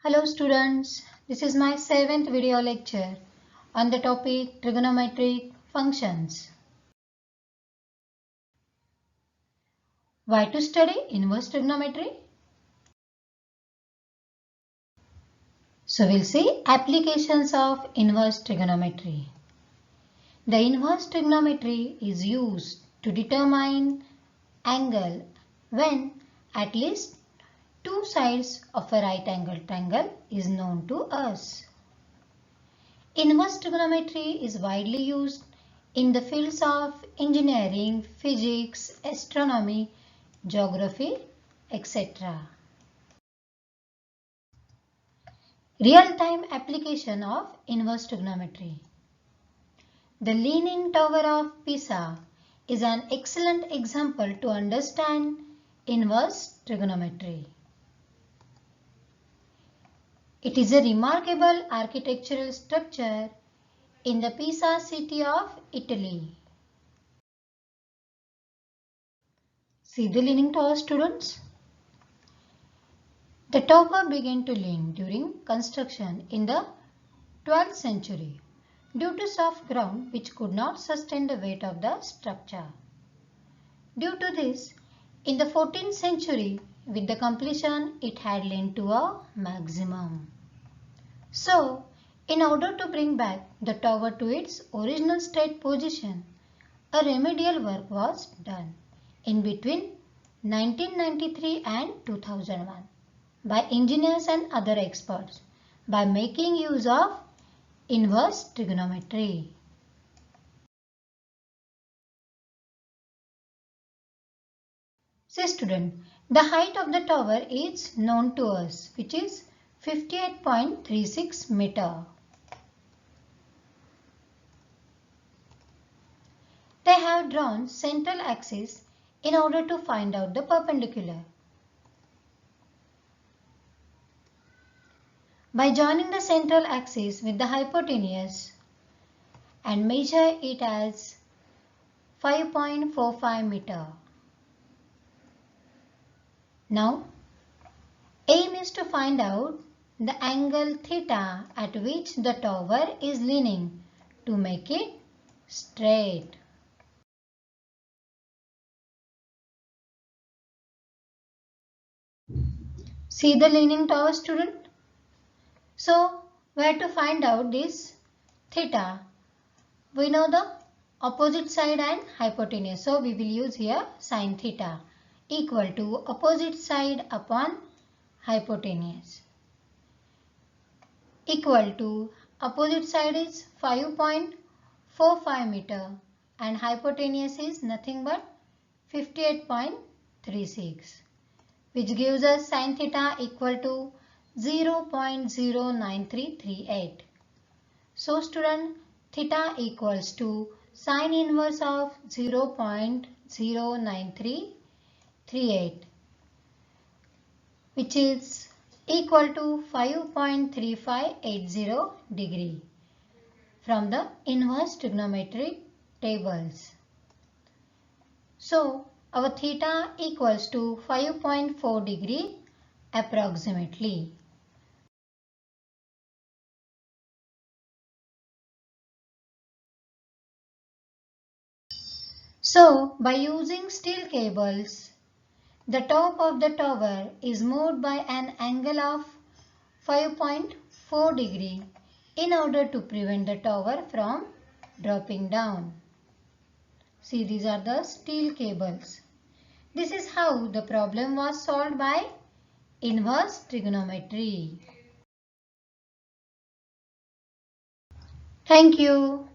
Hello students, this is my 7th video lecture on the topic trigonometric functions. Why to study inverse trigonometry? So we'll see applications of inverse trigonometry. The inverse trigonometry is used to determine angle when at least two sides of a right angle triangle is known to us. Inverse trigonometry is widely used in the fields of engineering, physics, astronomy, geography, etc. Real-time application of inverse trigonometry. The Leaning Tower of Pisa is an excellent example to understand inverse trigonometry. It is a remarkable architectural structure in the Pisa city of Italy. See the Leaning Tower, students. The tower began to lean during construction in the 12th century due to soft ground which could not sustain the weight of the structure. Due to this, in the 14th century, with the completion, it had leaned to a maximum. So, in order to bring back the tower to its original state position, a remedial work was done in between 1993 and 2001 by engineers and other experts by making use of inverse trigonometry. Say student, the height of the tower is known to us, which is 58.36 meter. They have drawn central axis in order to find out the perpendicular. By joining the central axis with the hypotenuse and measure it as 5.45 meter. Now, aim is to find out the angle theta at which the tower is leaning to make it straight. See the leaning tower, student? So, we have to find out this theta. We know the opposite side and hypotenuse. So, we will use here sin theta equal to opposite side upon hypotenuse equal to opposite side is 5.45 meter and hypotenuse is nothing but 58.36, which gives us sin theta equal to 0.09338. So student, theta equals to sin inverse of 0.09338, which is equal to 5.3580 degree from the inverse trigonometric tables. So, our theta equals to 5.4 degree approximately. So, by using steel cables, the top of the tower is moved by an angle of 5.4 degree in order to prevent the tower from dropping down. See, these are the steel cables. This is how the problem was solved by inverse trigonometry. Thank you.